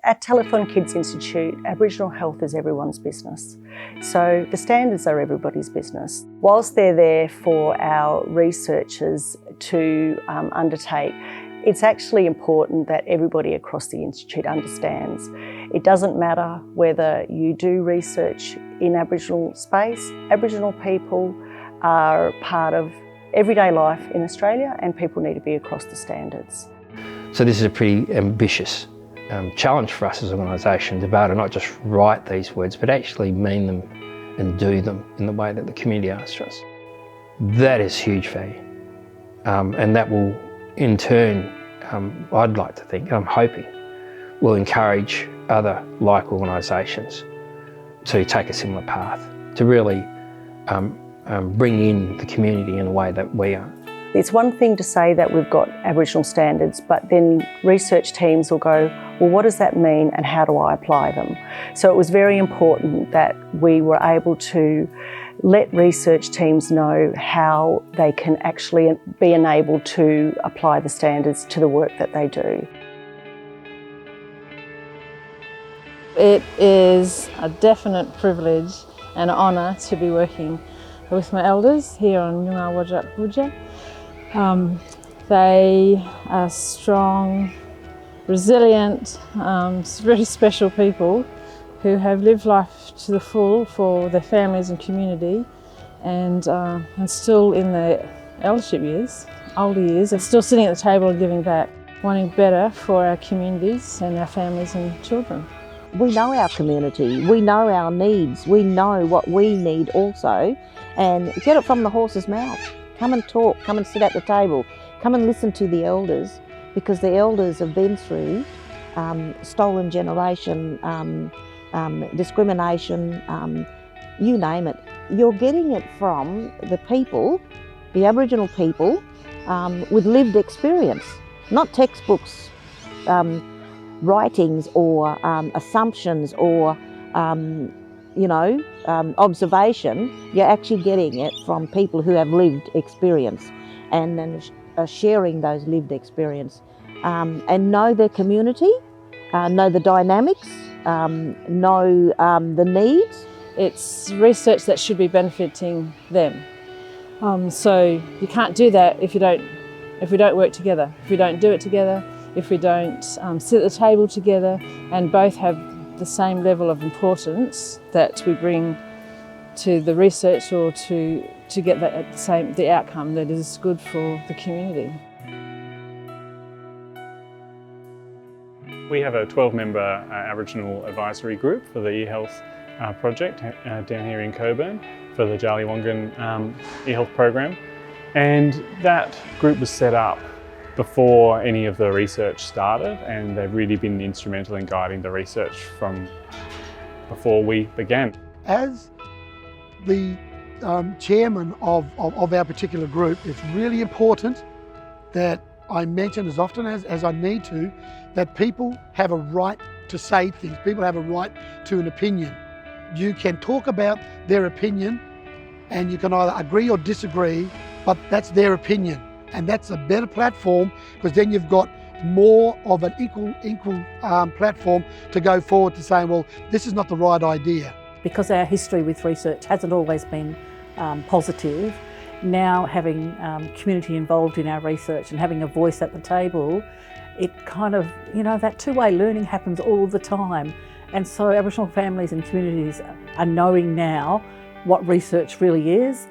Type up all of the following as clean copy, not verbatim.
At Telethon Kids Institute, Aboriginal health is everyone's business. So the standards are everybody's business. Whilst they're there for our researchers to undertake, it's actually important that everybody across the Institute understands. It doesn't matter whether you do research in Aboriginal space. Aboriginal people are part of everyday life in Australia, and people need to be across the standards. So this is a pretty ambitious challenge for us as an organisation to be able to not just write these words, but actually mean them and do them in the way that the community asks us. That is huge value, and that will in turn, I'd like to think, I'm hoping, will encourage other like organisations to take a similar path, to really bring in the community in a way that we are. It's one thing to say that we've got Aboriginal standards, but then research teams will go, well, what does that mean and how do I apply them? So it was very important that we were able to let research teams know how they can actually be enabled to apply the standards to the work that they do. It is a definite privilege and honour to be working with my elders here on Nyunga Wajak Buja. They are strong, resilient, really special people who have lived life to the full for their families and community, and still in their eldership years, older years, are still sitting at the table and giving back, wanting better for our communities and our families and children. We know our community, we know our needs, we know what we need also, and get it from the horse's mouth. Come and talk, come and sit at the table, come and listen to the elders, because the elders have been through stolen generation, discrimination, you name it. You're getting it from the people, the Aboriginal people, with lived experience, not textbooks, writings or assumptions or observation. You're actually getting it from people who have lived experience and then sharing those lived experience and know their community, know the dynamics, know the needs. It's research that should be benefiting them. So you can't do that if we don't work together, if we don't do it together, if we don't sit at the table together and both have the same level of importance that we bring to the research or to get the outcome that is good for the community. We have a 12-member Aboriginal advisory group for the eHealth project down here in Coburn for the Jali Wangan eHealth program, and that group was set up before any of the research started, and they've really been instrumental in guiding the research from before we began. As the chairman of our particular group, it's really important that I mention as often as I need to, that people have a right to say things, people have a right to an opinion. You can talk about their opinion and you can either agree or disagree, but that's their opinion. And that's a better platform, because then you've got more of an equal platform to go forward to saying, well, this is not the right idea. Because our history with research hasn't always been positive, now having community involved in our research and having a voice at the table, it kind of, that two-way learning happens all the time. And so Aboriginal families and communities are knowing now what research really is,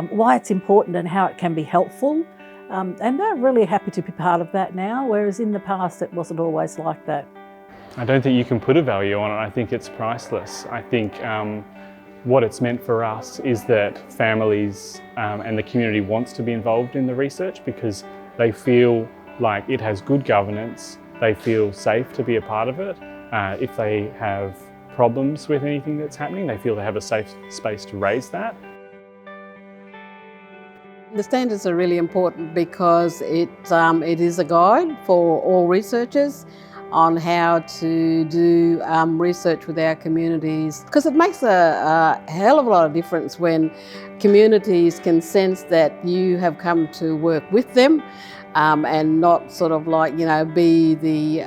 why it's important and how it can be helpful. And they're really happy to be part of that now, whereas in the past it wasn't always like that. I don't think you can put a value on it. I think it's priceless. I think what it's meant for us is that families and the community wants to be involved in the research because they feel like it has good governance, they feel safe to be a part of it. If they have problems with anything that's happening, they feel they have a safe space to raise that. The standards are really important because it is a guide for all researchers on how to do research with our communities, because it makes a hell of a lot of difference when communities can sense that you have come to work with them and not sort of like, be the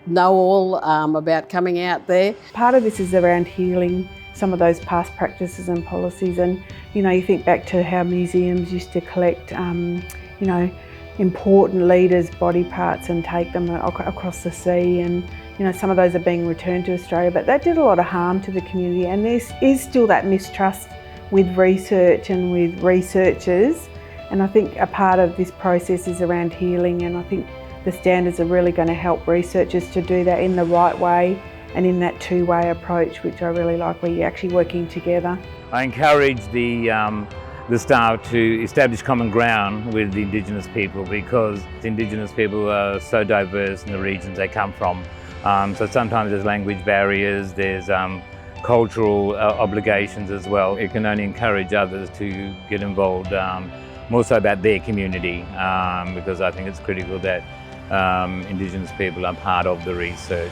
know all about coming out there. Part of this is around healing some of those past practices and policies, and you think back to how museums used to collect important leaders' body parts and take them across the sea, and some of those are being returned to Australia, but that did a lot of harm to the community, and there is still that mistrust with research and with researchers, and I think a part of this process is around healing, and I think the standards are really going to help researchers to do that in the right way and in that two-way approach, which I really like, where you're actually working together. I encourage the staff to establish common ground with the Indigenous people, because Indigenous people are so diverse in the regions they come from. So sometimes there's language barriers, there's cultural obligations as well. It can only encourage others to get involved more so about their community, because I think it's critical that Indigenous people are part of the research.